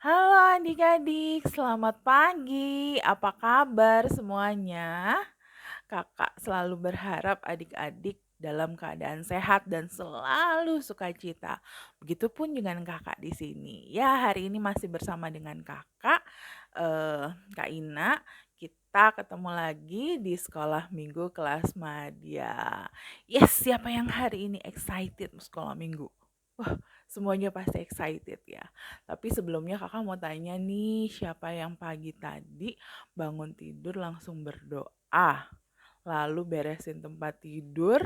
Halo adik-adik, selamat pagi. Apa kabar semuanya? Kakak selalu berharap adik-adik dalam keadaan sehat dan selalu sukacita. Begitupun dengan kakak di sini. Ya, hari ini masih bersama dengan kakak, Kak Ina. Kita ketemu lagi di sekolah minggu kelas madya. Yes, siapa yang hari ini excited sekolah minggu? Wah, semuanya pasti excited ya. Tapi sebelumnya kakak mau tanya nih, siapa yang pagi tadi bangun tidur langsung berdoa, lalu beresin tempat tidur,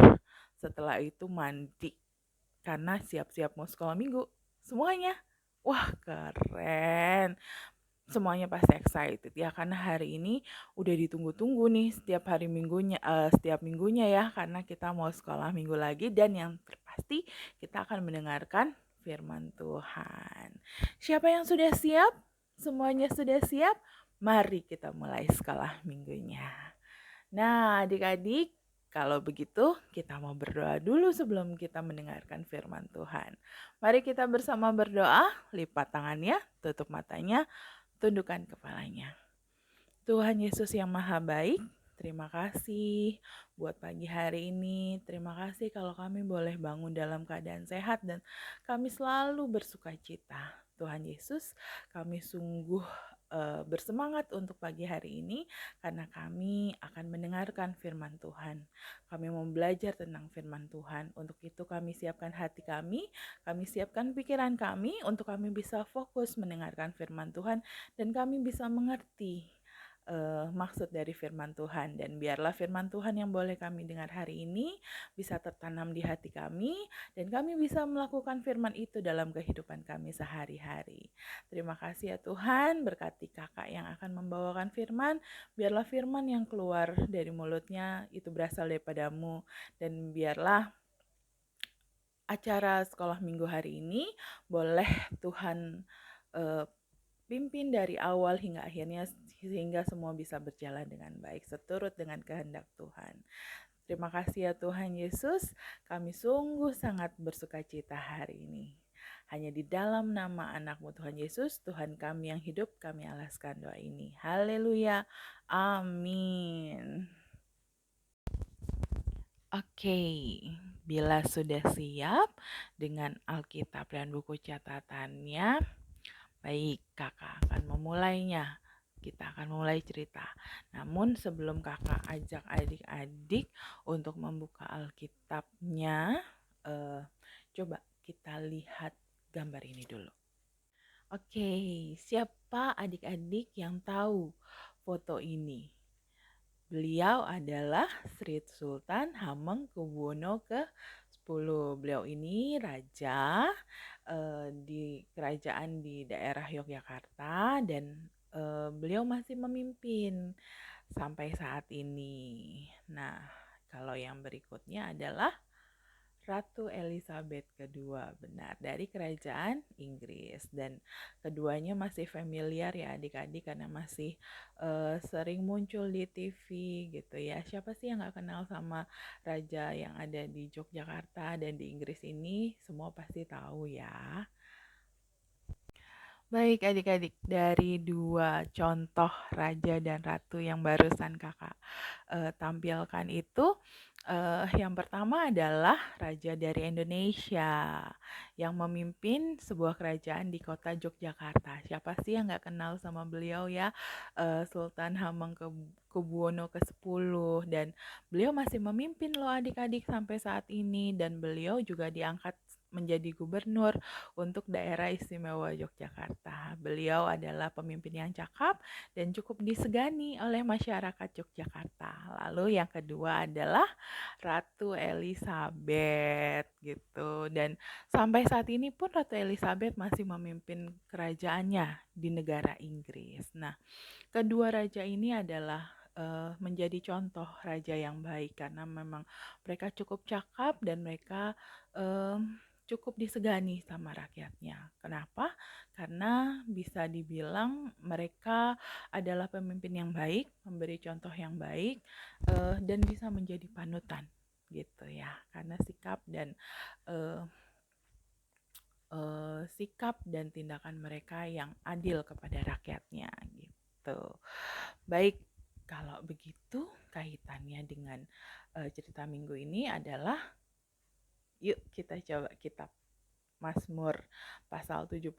setelah itu mandi, karena siap-siap mau sekolah minggu? Semuanya. Wah, keren. Semuanya pasti excited ya, karena hari ini udah ditunggu-tunggu nih setiap minggunya ya, karena kita mau sekolah minggu lagi dan yang terpasti kita akan mendengarkan firman Tuhan. Siapa yang sudah siap? Semuanya sudah siap? Mari kita mulai sekolah minggunya. Nah, adik-adik, kalau begitu kita mau berdoa dulu sebelum kita mendengarkan firman Tuhan. Mari kita bersama berdoa, lipat tangannya, tutup matanya, tundukkan kepalanya. Tuhan Yesus yang Maha Baik, terima kasih buat pagi hari ini. Terima kasih kalau kami boleh bangun dalam keadaan sehat dan kami selalu bersuka cita. Tuhan Yesus, kami sungguh bersemangat untuk pagi hari ini karena kami akan mendengarkan firman Tuhan. Kami mau belajar tentang firman Tuhan. Untuk itu kami siapkan hati kami siapkan pikiran kami untuk kami bisa fokus mendengarkan firman Tuhan dan kami bisa mengerti maksud dari firman Tuhan, dan biarlah firman Tuhan yang boleh kami dengar hari ini bisa tertanam di hati kami dan kami bisa melakukan firman itu dalam kehidupan kami sehari-hari. Terima kasih ya Tuhan, berkati kakak yang akan membawakan firman, biarlah firman yang keluar dari mulutnya itu berasal daripadamu, dan biarlah acara sekolah minggu hari ini boleh Tuhan pimpin dari awal hingga akhirnya sehingga semua bisa berjalan dengan baik seturut dengan kehendak Tuhan. Terima kasih ya Tuhan Yesus, kami sungguh sangat bersukacita hari ini. Hanya di dalam nama anak-Mu Tuhan Yesus, Tuhan kami yang hidup, kami alaskan doa ini. Haleluya. Amin. Oke, bila sudah siap dengan Alkitab dan buku catatannya, baik, kakak akan memulainya. Kita akan mulai cerita. Namun sebelum kakak ajak adik-adik untuk membuka Alkitabnya, coba kita lihat gambar ini dulu. Oke, siapa adik-adik yang tahu foto ini? Beliau adalah Sri Sultan Hamengkubuwono ke-10. Beliau ini raja di kerajaan di daerah Yogyakarta dan beliau masih memimpin sampai saat ini. Nah, kalau yang berikutnya adalah Ratu Elizabeth kedua, benar, dari kerajaan Inggris, dan keduanya masih familiar ya adik-adik karena masih sering muncul di TV gitu ya. Siapa sih yang nggak kenal sama raja yang ada di Yogyakarta dan di Inggris ini? Semua pasti tahu ya. Baik adik-adik, dari dua contoh raja dan ratu yang barusan kakak tampilkan itu, yang pertama adalah raja dari Indonesia yang memimpin sebuah kerajaan di kota Yogyakarta. Siapa sih yang nggak kenal sama beliau ya, Sultan Hamengkubuwono ke-10, dan beliau masih memimpin loh adik-adik sampai saat ini, dan beliau juga diangkat menjadi gubernur untuk daerah istimewa Yogyakarta. Beliau adalah pemimpin yang cakap dan cukup disegani oleh masyarakat Yogyakarta. Lalu yang kedua adalah Ratu Elizabeth gitu. Dan sampai saat ini pun Ratu Elizabeth masih memimpin kerajaannya di negara Inggris. Nah, kedua raja ini adalah menjadi contoh raja yang baik karena memang mereka cukup cakap dan mereka cukup disegani sama rakyatnya. Kenapa? Karena bisa dibilang mereka adalah pemimpin yang baik, memberi contoh yang baik, dan bisa menjadi panutan gitu ya. Karena sikap dan sikap dan tindakan mereka yang adil kepada rakyatnya gitu. Baik, kalau begitu kaitannya dengan cerita minggu ini adalah yuk kita coba kitab Mazmur pasal 72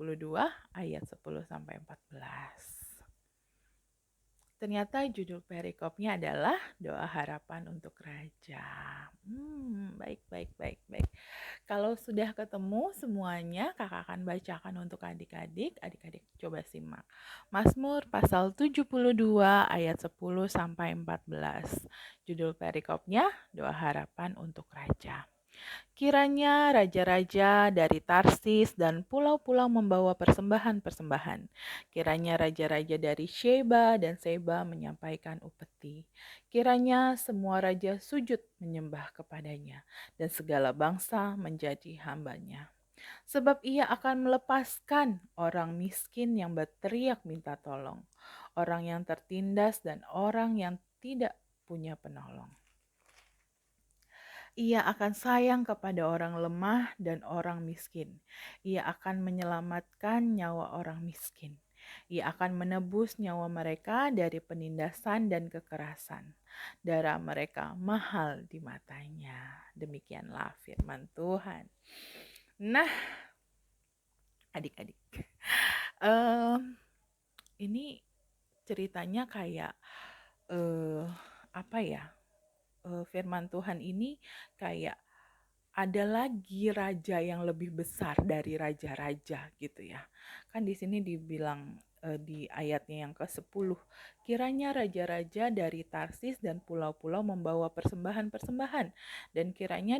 ayat 10 sampai 14. Ternyata judul perikopnya adalah doa harapan untuk raja. Baik, baik, baik, baik. Kalau sudah ketemu semuanya, kakak akan bacakan untuk adik-adik. Adik-adik coba simak. Mazmur pasal 72 ayat 10 sampai 14. Judul perikopnya doa harapan untuk raja. Kiranya raja-raja dari Tarsis dan pulau-pulau membawa persembahan-persembahan. Kiranya raja-raja dari Sheba dan Seba menyampaikan upeti. Kiranya semua raja sujud menyembah kepadanya dan segala bangsa menjadi hambanya. Sebab ia akan melepaskan orang miskin yang berteriak minta tolong, orang yang tertindas dan orang yang tidak punya penolong. Ia akan sayang kepada orang lemah dan orang miskin. Ia akan menyelamatkan nyawa orang miskin. Ia akan menebus nyawa mereka dari penindasan dan kekerasan. Darah mereka mahal di matanya. Demikianlah firman Tuhan. Nah, adik-adik, ini ceritanya kayak apa ya? Firman Tuhan ini kayak ada lagi raja yang lebih besar dari raja-raja gitu ya. Kan di sini dibilang di ayatnya yang ke-10, kiranya raja-raja dari Tarsis dan pulau-pulau membawa persembahan-persembahan dan kiranya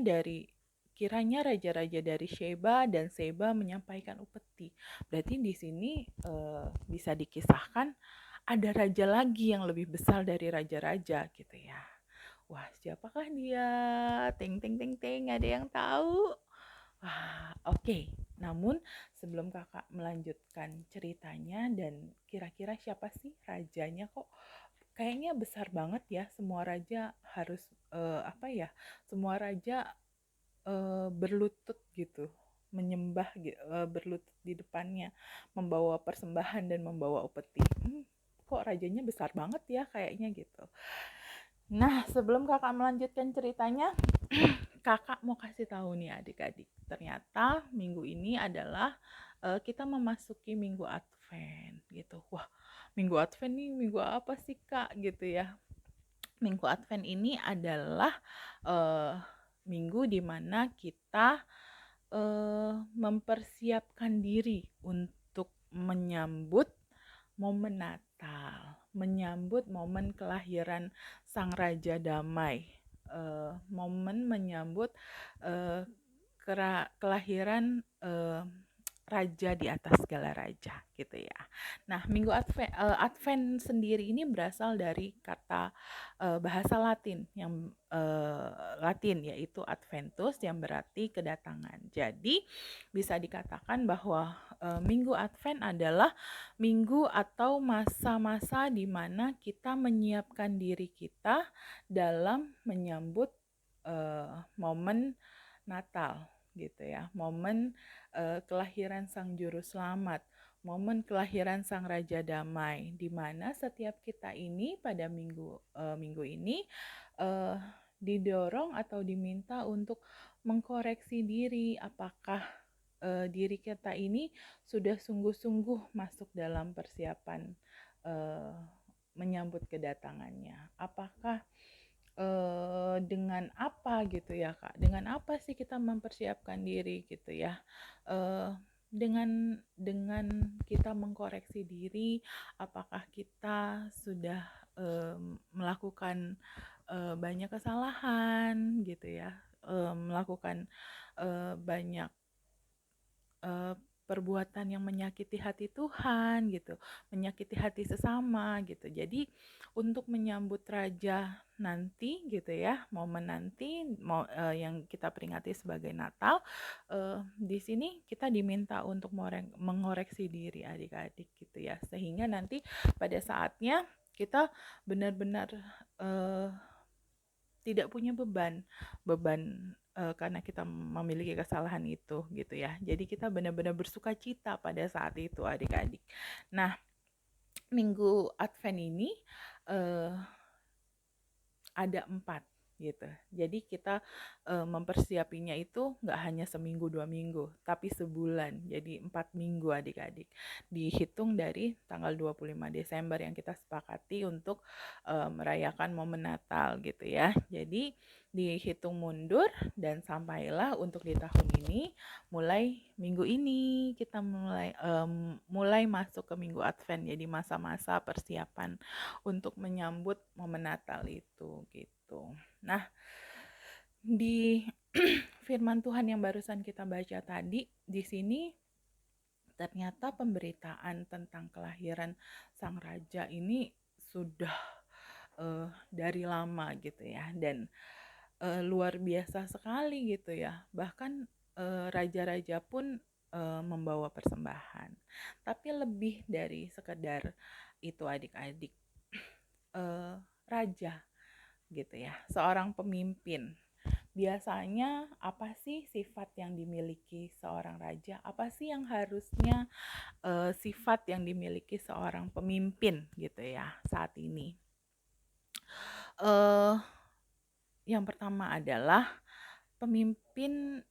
raja-raja dari Sheba dan Seba menyampaikan upeti. Berarti di sini bisa dikisahkan ada raja lagi yang lebih besar dari raja-raja gitu ya. Wah, siapakah dia? Ting ting ting ting, ada yang tahu? Wah, oke. Namun sebelum kakak melanjutkan ceritanya dan kira-kira siapa sih rajanya, kok kayaknya besar banget ya. Semua raja harus apa ya? Semua raja berlutut gitu, menyembah berlutut di depannya, membawa persembahan dan membawa upeti. Kok rajanya besar banget ya kayaknya gitu. Nah, sebelum kakak melanjutkan ceritanya, kakak mau kasih tahu nih adik-adik. Ternyata minggu ini adalah kita memasuki minggu Advent gitu. Wah, minggu Advent nih minggu apa sih kak gitu ya. Minggu Advent ini adalah minggu dimana kita mempersiapkan diri untuk menyambut momen Natal, menyambut momen kelahiran Sang Raja Damai, momen menyambut kelahiran raja di atas segala raja gitu ya. Nah, minggu Advent sendiri ini berasal dari kata bahasa Latin yang Latin yaitu Adventus yang berarti kedatangan. Jadi bisa dikatakan bahwa minggu Advent adalah minggu atau masa-masa di mana kita menyiapkan diri kita dalam menyambut momen Natal gitu ya, momen kelahiran Sang Juru Selamat, momen kelahiran Sang Raja Damai, di mana setiap kita ini pada minggu ini didorong atau diminta untuk mengkoreksi diri, apakah diri kita ini sudah sungguh-sungguh masuk dalam persiapan menyambut kedatangannya. Apakah dengan apa gitu ya kak? Dengan apa sih kita mempersiapkan diri gitu ya? Dengan kita mengkoreksi diri, apakah kita sudah melakukan banyak kesalahan gitu ya? Melakukan banyak perbuatan yang menyakiti hati Tuhan gitu, menyakiti hati sesama gitu. Jadi untuk menyambut raja nanti gitu ya, momen nanti yang kita peringati sebagai Natal, di sini kita diminta untuk mengoreksi diri adik-adik gitu ya, sehingga nanti pada saatnya kita benar-benar tidak punya beban karena kita memiliki kesalahan itu gitu ya. Jadi kita benar-benar bersuka cita pada saat itu adik-adik. Nah, minggu Advent ini uh, ada 4 gitu. Jadi kita mempersiapinya itu nggak hanya seminggu 2 minggu, tapi sebulan. Jadi 4 minggu adik-adik. Dihitung dari tanggal 25 Desember yang kita sepakati untuk merayakan momen Natal gitu ya. Jadi dihitung mundur dan sampailah untuk di tahun ini mulai minggu ini kita mulai masuk ke minggu Advent. Jadi masa-masa persiapan untuk menyambut momen Natal itu gitu. Nah, di firman Tuhan yang barusan kita baca tadi, di sini ternyata pemberitaan tentang kelahiran sang raja ini sudah dari lama gitu ya, dan luar biasa sekali gitu ya. Bahkan raja-raja pun membawa persembahan. Tapi lebih dari sekedar itu adik-adik, raja gitu ya, seorang pemimpin. Biasanya apa sih sifat yang dimiliki seorang raja? Apa sih yang harusnya sifat yang dimiliki seorang pemimpin gitu ya saat ini? Uh, yang pertama adalah pemimpin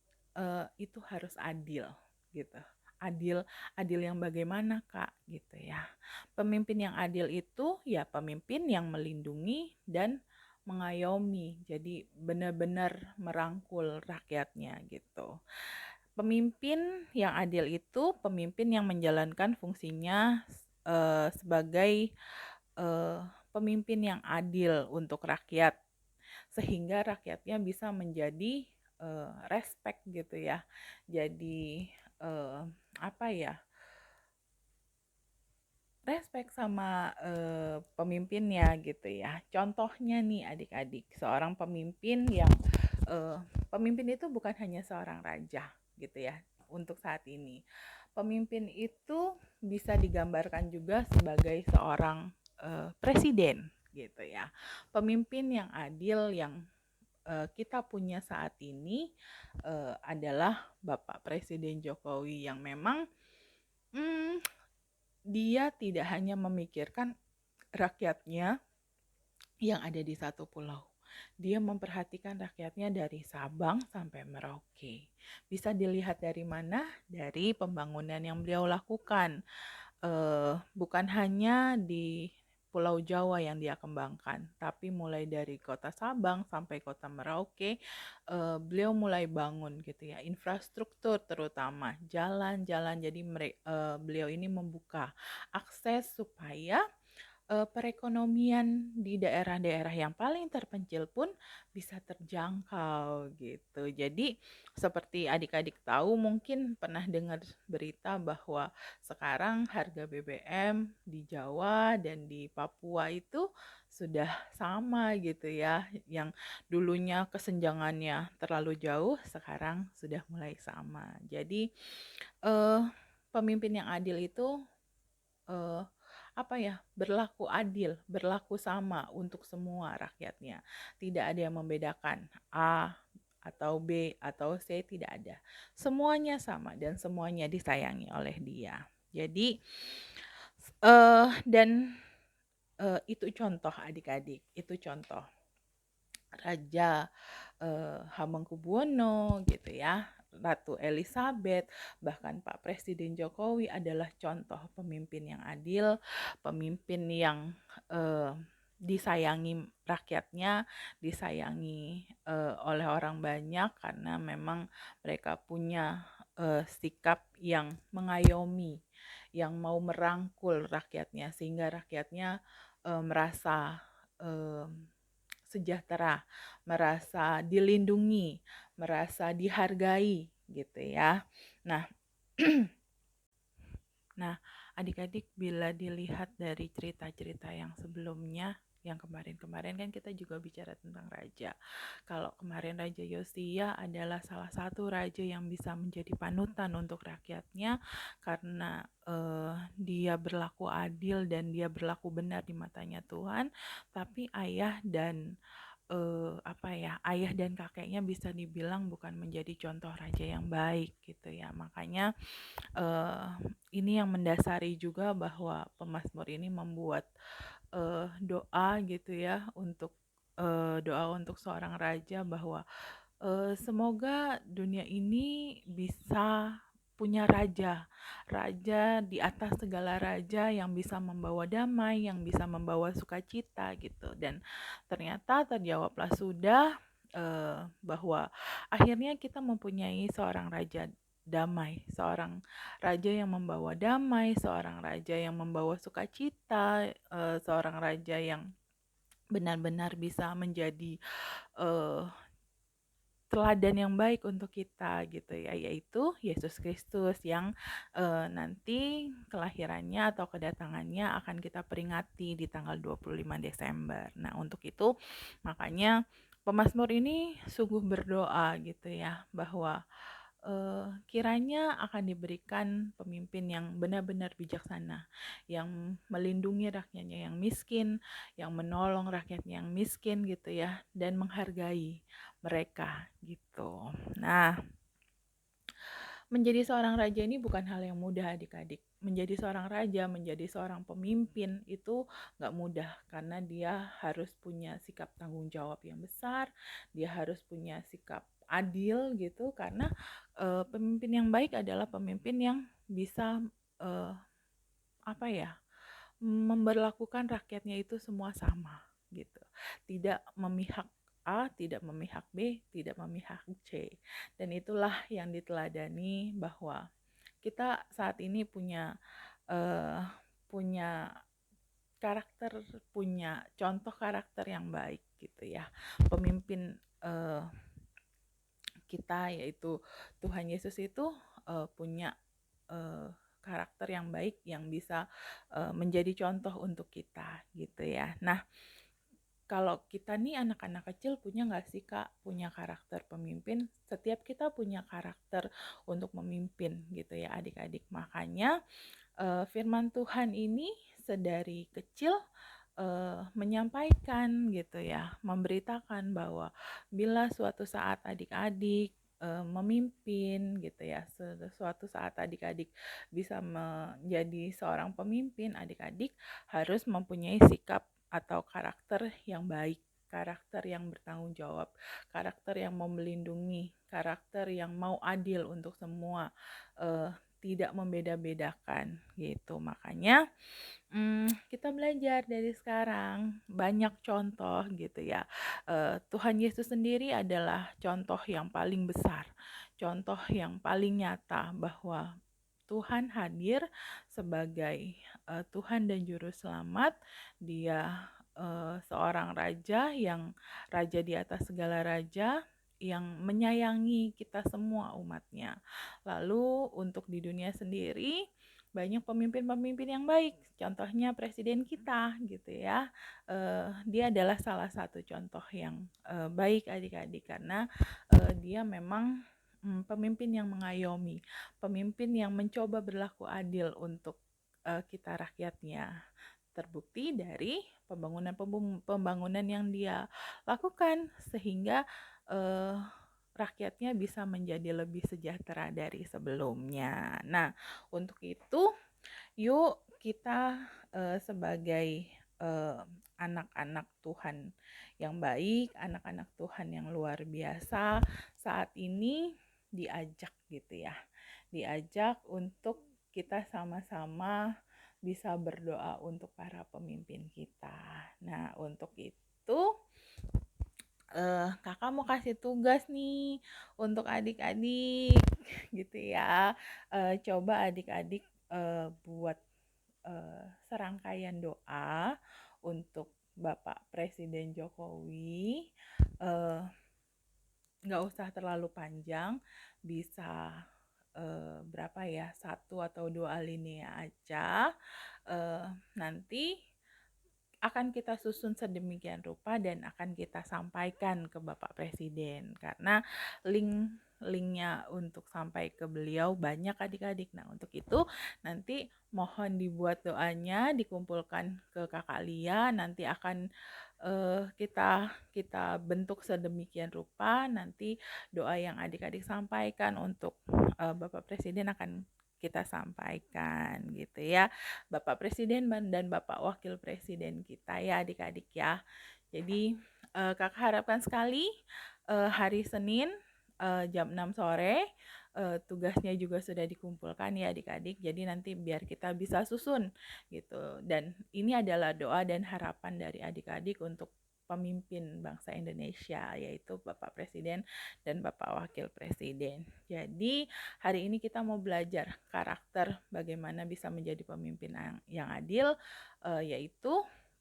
itu harus adil gitu. Adil, adil yang bagaimana Kak gitu ya. Pemimpin yang adil itu ya pemimpin yang melindungi dan mengayomi. Jadi benar-benar merangkul rakyatnya gitu. Pemimpin yang adil itu pemimpin yang menjalankan fungsinya sebagai uh, pemimpin yang adil untuk rakyat, sehingga rakyatnya bisa menjadi respect gitu ya. Jadi apa ya? Respect sama pemimpinnya gitu ya. Contohnya nih adik-adik, seorang pemimpin yang pemimpin itu bukan hanya seorang raja gitu ya untuk saat ini. Pemimpin itu bisa digambarkan juga sebagai seorang presiden gitu ya. Pemimpin yang adil yang kita punya saat ini adalah Bapak Presiden Jokowi yang memang dia tidak hanya memikirkan rakyatnya yang ada di satu pulau. Dia memperhatikan rakyatnya dari Sabang sampai Merauke. Bisa dilihat dari mana? Dari pembangunan yang beliau lakukan. Bukan hanya di Pulau Jawa yang dia kembangkan, tapi mulai dari kota Sabang sampai kota Merauke, beliau mulai bangun gitu ya, infrastruktur terutama jalan-jalan. Jadi beliau ini membuka akses supaya perekonomian di daerah-daerah yang paling terpencil pun bisa terjangkau gitu. Jadi seperti adik-adik tahu, mungkin pernah dengar berita bahwa sekarang harga BBM di Jawa dan di Papua itu sudah sama gitu ya. Yang dulunya kesenjangannya terlalu jauh, sekarang sudah mulai sama. Jadi pemimpin yang adil itu berlaku adil, berlaku sama untuk semua rakyatnya. Tidak ada yang membedakan A atau B atau C, tidak ada. Semuanya sama dan semuanya disayangi oleh dia. Jadi itu contoh adik-adik, itu contoh Raja Hamengkubuwono gitu ya, Ratu Elizabeth, bahkan Pak Presiden Jokowi adalah contoh pemimpin yang adil, pemimpin yang disayangi rakyatnya, disayangi oleh orang banyak karena memang mereka punya sikap yang mengayomi, yang mau merangkul rakyatnya sehingga rakyatnya merasa sejahtera, merasa dilindungi, merasa dihargai gitu ya. Nah, nah adik-adik bila dilihat dari cerita-cerita yang sebelumnya, yang kemarin-kemarin kan kita juga bicara tentang raja. Kalau kemarin Raja Yosia adalah salah satu raja yang bisa menjadi panutan untuk rakyatnya karena dia berlaku adil dan dia berlaku benar di matanya Tuhan. Tapi ayah dan apa ya, ayah dan kakeknya bisa dibilang bukan menjadi contoh raja yang baik gitu ya. Makanya eh, ini yang mendasari juga bahwa pemazmur ini membuat doa gitu ya, untuk doa untuk seorang raja bahwa semoga dunia ini bisa punya raja, raja di atas segala raja yang bisa membawa damai, yang bisa membawa sukacita gitu. Dan ternyata terjawablah sudah bahwa akhirnya kita mempunyai seorang raja damai, seorang raja yang membawa damai, seorang raja yang membawa sukacita, seorang raja yang benar-benar bisa menjadi eh, teladan yang baik untuk kita gitu ya, yaitu Yesus Kristus yang nanti kelahirannya atau kedatangannya akan kita peringati di tanggal 25 Desember. Nah, untuk itu makanya pemazmur ini sungguh berdoa gitu ya, bahwa kiranya akan diberikan pemimpin yang benar-benar bijaksana, yang melindungi rakyatnya yang miskin, yang menolong rakyatnya yang miskin gitu ya, dan menghargai mereka gitu. Nah, menjadi seorang raja ini bukan hal yang mudah adik-adik. Menjadi seorang raja, menjadi seorang pemimpin itu gak mudah karena dia harus punya sikap tanggung jawab yang besar, dia harus punya sikap adil gitu karena pemimpin yang baik adalah pemimpin yang bisa uh, apa ya, memberlakukan rakyatnya itu semua sama gitu. Tidak memihak A, tidak memihak B, tidak memihak C. Dan itulah yang diteladani bahwa kita saat ini punya eh, punya karakter, punya contoh karakter yang baik gitu ya. Pemimpin kita yaitu Tuhan Yesus itu punya eh, karakter yang baik yang bisa menjadi contoh untuk kita gitu ya. Nah, kalau kita nih anak-anak kecil punya nggak sih Kak punya karakter pemimpin? Setiap kita punya karakter untuk memimpin gitu ya adik-adik. Makanya firman Tuhan ini sedari kecil menyampaikan gitu ya, memberitakan bahwa bila suatu saat adik-adik memimpin gitu ya, suatu saat adik-adik bisa menjadi seorang pemimpin, adik-adik harus mempunyai sikap atau karakter yang baik, karakter yang bertanggung jawab, karakter yang mau melindungi, karakter yang mau adil untuk semua, tidak membeda-bedakan gitu. Makanya kita belajar dari sekarang banyak contoh gitu ya. Tuhan Yesus sendiri adalah contoh yang paling besar, contoh yang paling nyata bahwa Tuhan hadir sebagai Tuhan dan Juru Selamat. Dia seorang raja yang raja di atas segala raja, yang menyayangi kita semua umatnya. Lalu untuk di dunia sendiri banyak pemimpin-pemimpin yang baik. Contohnya presiden kita gitu ya. Dia adalah salah satu contoh yang baik adik-adik karena dia memang pemimpin yang mengayomi, pemimpin yang mencoba berlaku adil untuk kita rakyatnya. Terbukti dari pembangunan yang dia lakukan sehingga eh, rakyatnya bisa menjadi lebih sejahtera dari sebelumnya. Nah, untuk itu yuk kita sebagai eh, anak-anak Tuhan yang baik, anak-anak Tuhan yang luar biasa, saat ini diajak gitu ya. Diajak untuk kita sama-sama bisa berdoa untuk para pemimpin kita. Nah, untuk itu kakak mau kasih tugas nih untuk adik-adik gitu ya. Coba adik-adik buat serangkaian doa untuk Bapak Presiden Jokowi. Eh, nggak usah terlalu panjang, bisa berapa ya, satu atau dua alinea aja. Nanti akan kita susun sedemikian rupa dan akan kita sampaikan ke Bapak Presiden karena linknya untuk sampai ke beliau banyak adik-adik. Nah, untuk itu nanti mohon dibuat doanya, dikumpulkan ke Kakak Lia, nanti akan kita kita bentuk sedemikian rupa, nanti doa yang adik-adik sampaikan untuk Bapak Presiden akan kita sampaikan gitu ya. Bapak Presiden dan Bapak Wakil Presiden kita ya adik-adik ya. Jadi kakak harapkan sekali hari Senin jam 6 sore tugasnya juga sudah dikumpulkan ya adik-adik. Jadi nanti biar kita bisa susun gitu. Dan ini adalah doa dan harapan dari adik-adik untuk pemimpin bangsa Indonesia, yaitu Bapak Presiden dan Bapak Wakil Presiden. Jadi hari ini kita mau belajar karakter bagaimana bisa menjadi pemimpin yang adil, yaitu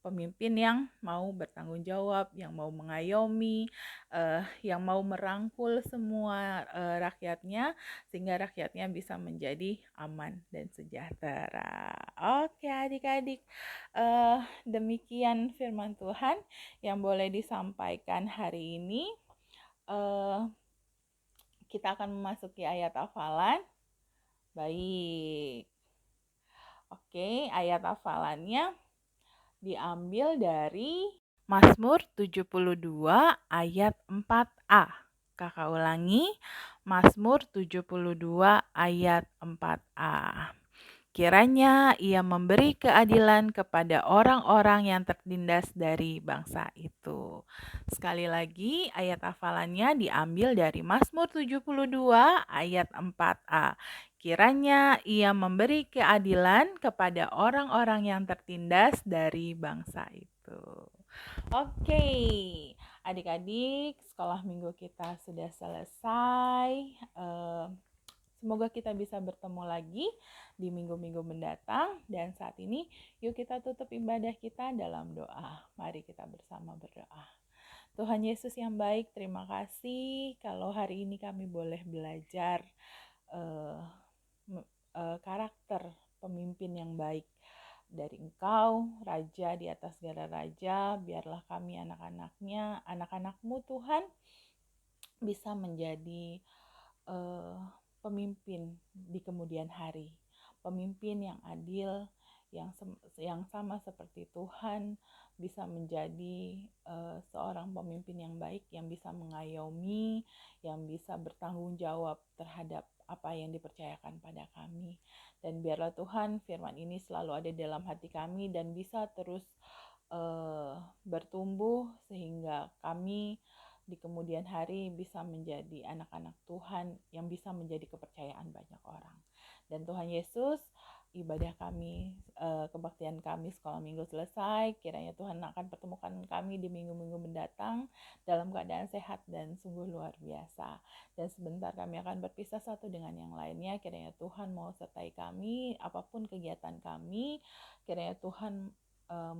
pemimpin yang mau bertanggung jawab, yang mau mengayomi, yang mau merangkul semua rakyatnya, sehingga rakyatnya bisa menjadi aman dan sejahtera. Oke adik-adik, demikian firman Tuhan yang boleh disampaikan hari ini. Kita akan memasuki ayat hafalan. Baik. Oke, ayat hafalannya diambil dari Mazmur 72 ayat 4a. Kakak ulangi, Mazmur 72 ayat 4a. Kiranya ia memberi keadilan kepada orang-orang yang tertindas dari bangsa itu. Sekali lagi, ayat hafalannya diambil dari Mazmur 72 ayat 4a. Kiranya ia memberi keadilan kepada orang-orang yang tertindas dari bangsa itu. Oke, adik-adik, sekolah minggu kita sudah selesai. Semoga kita bisa bertemu lagi di minggu-minggu mendatang. Dan saat ini, yuk kita tutup ibadah kita dalam doa. Mari kita bersama berdoa. Tuhan Yesus yang baik, terima kasih kalau hari ini kami boleh belajar karakter pemimpin yang baik dari Engkau, Raja di atas segala raja. Biarlah kami anak-anaknya, anak-anakmu Tuhan, bisa menjadi pemimpin di kemudian hari, pemimpin yang adil, yang sama seperti Tuhan, bisa menjadi seorang pemimpin yang baik, yang bisa mengayomi, yang bisa bertanggung jawab terhadap apa yang dipercayakan pada kami. Dan biarlah Tuhan firman ini selalu ada dalam hati kami dan bisa terus bertumbuh sehingga kami di kemudian hari bisa menjadi anak-anak Tuhan yang bisa menjadi kepercayaan banyak orang. Dan Tuhan Yesus, ibadah kami, kebaktian kami sekolah minggu selesai. Kiranya Tuhan akan pertemukan kami di minggu-minggu mendatang dalam keadaan sehat dan sungguh luar biasa. Dan sebentar kami akan berpisah satu dengan yang lainnya. Kiranya Tuhan mau sertai kami, apapun kegiatan kami. Kiranya Tuhan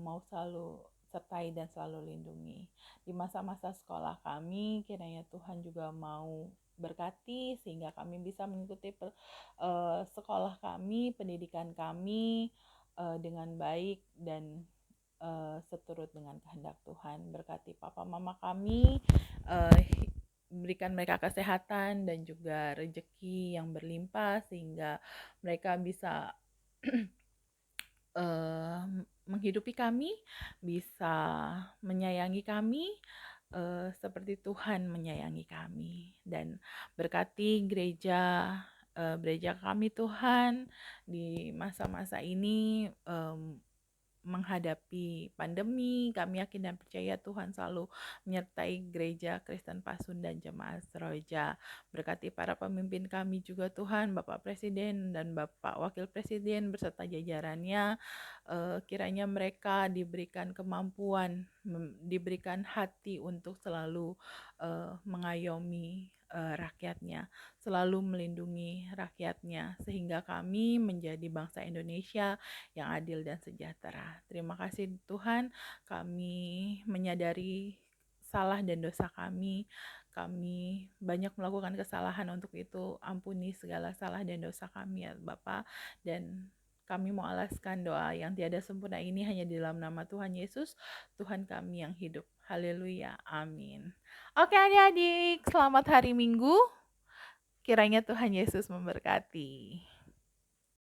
mau selalu sertai dan selalu lindungi. Di masa-masa sekolah kami, kiranya Tuhan juga mau berkati sehingga kami bisa mengikuti sekolah kami, pendidikan kami dengan baik dan seturut dengan kehendak Tuhan. Berkati papa mama kami, berikan mereka kesehatan dan juga rezeki yang berlimpah sehingga mereka bisa menghidupi kami, bisa menyayangi kami seperti Tuhan menyayangi kami. Dan berkati gereja kami Tuhan di masa-masa ini menghadapi pandemi. Kami yakin dan percaya Tuhan selalu menyertai gereja Kristen Pasun dan Jemaat Seroja. Berkati para pemimpin kami juga Tuhan, Bapak Presiden dan Bapak Wakil Presiden beserta jajarannya. Kiranya mereka diberikan kemampuan, diberikan hati untuk selalu mengayomi rakyatnya, selalu melindungi rakyatnya, sehingga kami menjadi bangsa Indonesia yang adil dan sejahtera. Terima kasih Tuhan, kami menyadari salah dan dosa kami banyak melakukan kesalahan, untuk itu ampuni segala salah dan dosa kami ya Bapa, dan kami mau alaskan doa yang tiada sempurna ini hanya di dalam nama Tuhan Yesus, Tuhan kami yang hidup. Haleluya, amin. Oke adik-adik, selamat hari Minggu. Kiranya Tuhan Yesus memberkati.